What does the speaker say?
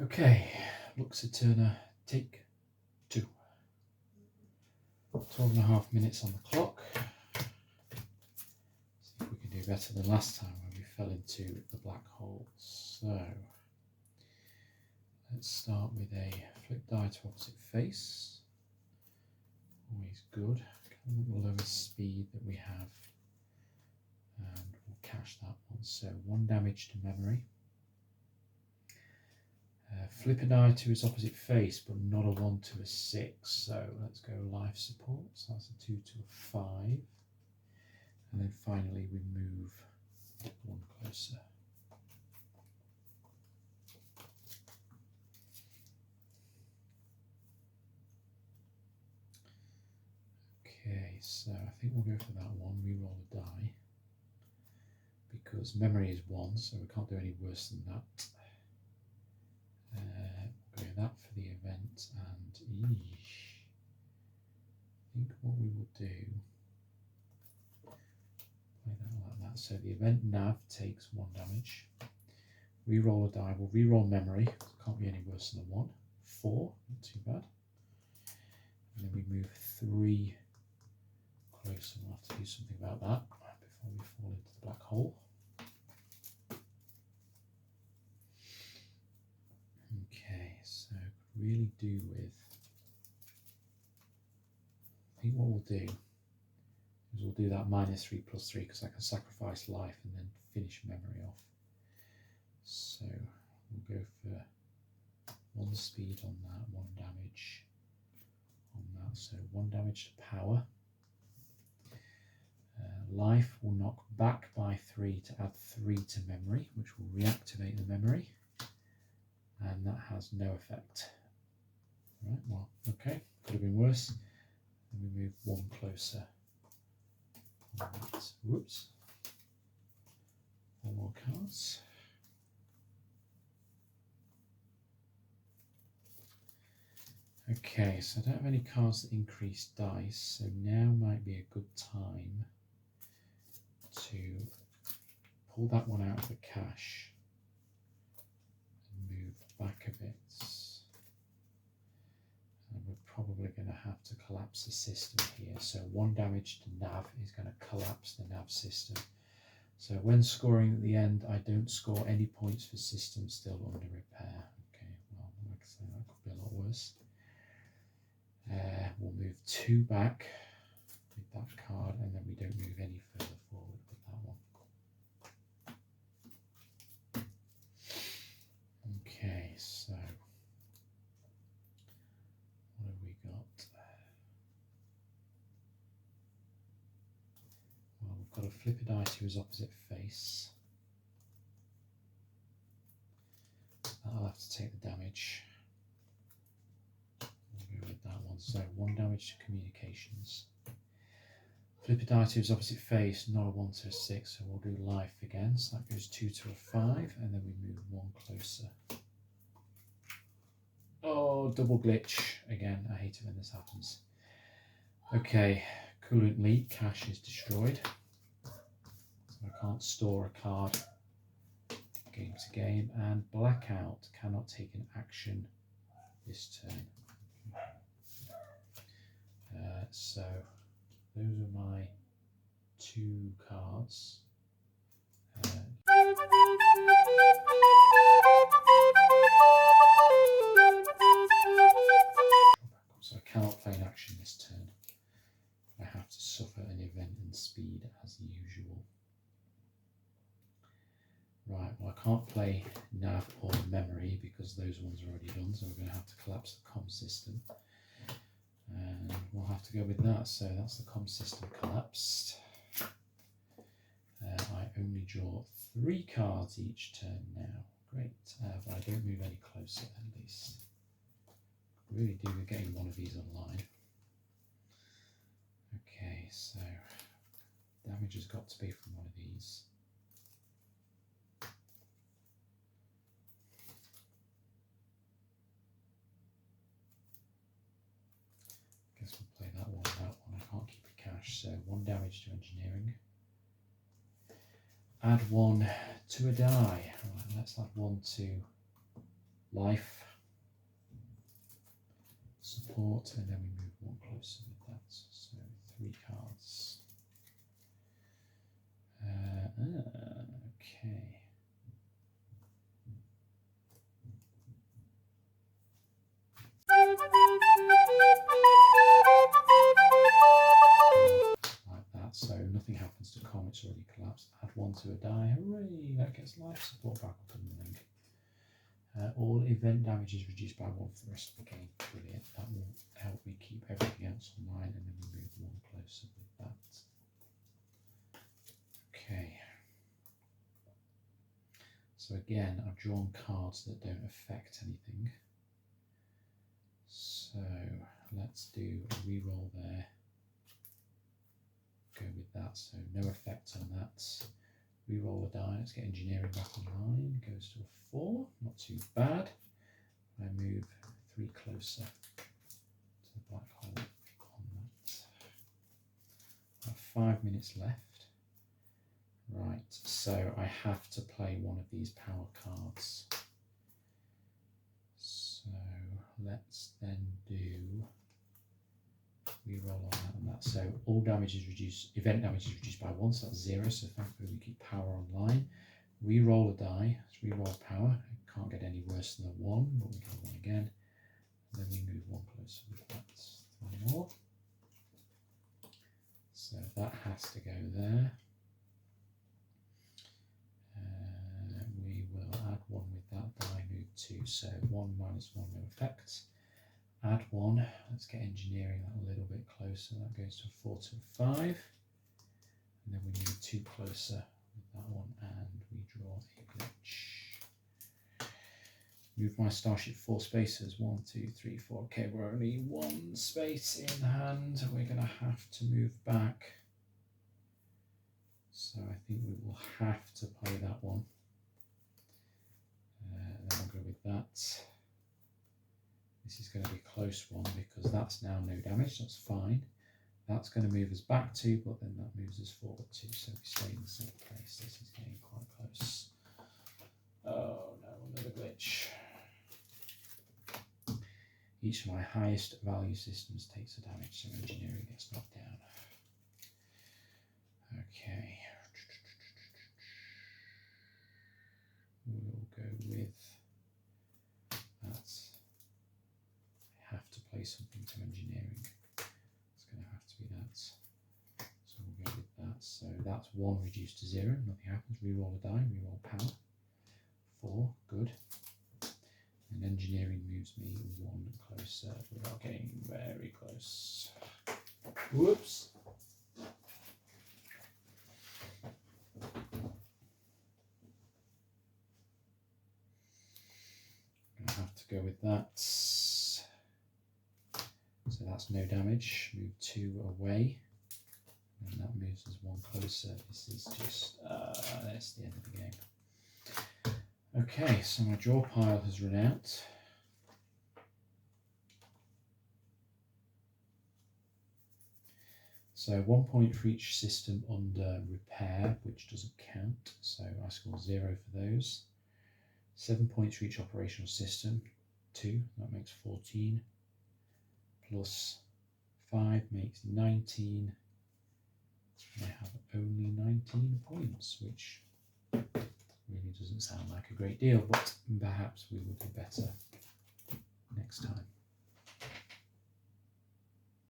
Okay, Lux Aeterna, take 2. 12.5 minutes on the clock. See if we can do better than last time when we fell into the black hole. So, let's start with a flip die to opposite face. Always good. The lowest speed that we have. And we'll cache that one. So 1 damage to memory. Flip a die to its opposite face, but not a 1 to a 6. So let's go life support. So that's a 2 to a 5. And then finally we move 1 closer. Okay, so I think we'll go for that one. Reroll a die. Because memory is 1, so we can't do any worse than that. We'll go that for the event, and I think what we will do, play that like that. So the event nav takes 1 damage. Reroll a die. We'll reroll memory. Can't be any worse than a 1. 4, not too bad. And then we move 3 closer. We'll have to do something about that before we fall into the black hole. Okay, so could really do with, I think what we'll do is we'll do that -3 + 3 because I can sacrifice life and then finish memory off. So we'll go for 1 speed on that, 1 damage on that. So 1 damage to power. Life will knock back by 3 to add 3 to memory, which will reactivate the memory. And that has no effect. Right, well, okay, could have been worse. And we move 1 closer. Whoops. 4 more cards. Okay, so I don't have any cards that increase dice, so now might be a good time to pull that one out of the cache and move back a bit. And we're probably going to have to collapse the system here. So 1 damage to nav is going to collapse the nav system. So when scoring at the end, I don't score any points for systems still under repair. Okay, well, like I say, that could be a lot worse. We'll move 2 back with that card, and then we don't move any further forward with that one. Okay, so what have we got? Well, we've got a flip a die to his opposite face. I'll have to take the damage. We'll go with that one. So 1 damage to communications. Flip a die to his opposite face, not a 1 to a 6, so we'll do life again. So that goes 2 to a 5, and then we move 1 closer. Oh, double glitch. Again, I hate it when this happens. Okay, coolant leak, cache is destroyed. So I can't store a card game to game, and blackout, cannot take an action this turn. So those are my 2 cards. So I cannot play an action this turn. I have to suffer an event and speed as usual. Right, well I can't play nav or memory because those ones are already done, so we're going to have to collapse the comm system. And we'll have to go with that. So that's the comm system collapsed. I only draw 3 cards each turn now. Great, but I don't move any closer at least. Really do with getting one of these online. Okay, so damage has got to be from one of these. Guess we'll play that one, that one. I can't keep a cache, so 1 damage to engineering. Add 1 to a die. Right, let's add 1 to life, support, and then we move one closer with that. So 3 cards. Okay. Like that, so nothing happens to Calm, it's already collapsed. Add 1 to a die, hooray, that gets life support back up and running. All event damage is reduced by 1 for the rest of the game. Brilliant. That will help me keep everything else online, and then we move 1 closer with that. Okay. So again, I've drawn cards that don't affect anything. So let's do a reroll there. Go with that. So no effect on that. Reroll a die. Let's get engineering back online. Goes to a 4. Not too bad. I move 3 closer to the black hole on that. I have 5 minutes left. Right, so I have to play one of these power cards. So let's then do reroll on that and that. So all damage is reduced, event damage is reduced by 1, so that's 0. So thankfully we keep power online. Reroll a die, let's reroll power. It can't get any worse than a 1, but we get 1 again. And then we move 1 closer with that. 3 more. So that has to go there. We will add 1 with that die, move 2. So 1 minus 1, no effect. Add 1, let's get engineering that a little bit closer. That goes to a 4 to a 5. And then we move 2 closer with that one, and we draw a glitch. Move my starship 4 spaces. 1, 2, 3, 4. Okay, we're only 1 space in hand. We're going to have to move back. So I think we will have to play that one. Then we'll go with that. This is going to be a close one because that's now no damage. That's fine. That's going to move us back 2, but then that moves us forward 2. So we stay in the same place. This is getting quite close. Oh no, another glitch. Each of my highest value systems takes a damage, so engineering gets knocked down. Okay. We'll go with that. I have to play something to engineering. It's going to have to be that. So we'll go with that. So that's 1 reduced to 0. Nothing happens. Reroll a die. Reroll power. 4. Good. And engineering moves me 1 closer. We are getting very close. Whoops. Gonna have to go with that. So that's no damage. Move 2 away. And that moves us 1 closer. This is just, that's the end of the game. Okay, so my draw pile has run out. So 1 point for each system under repair, which doesn't count. So I score 0 for those. 7 points for each operational system, 2, that makes 14. Plus 5 makes 19. I have only 19 points, which really doesn't sound like a great deal, but perhaps we will do better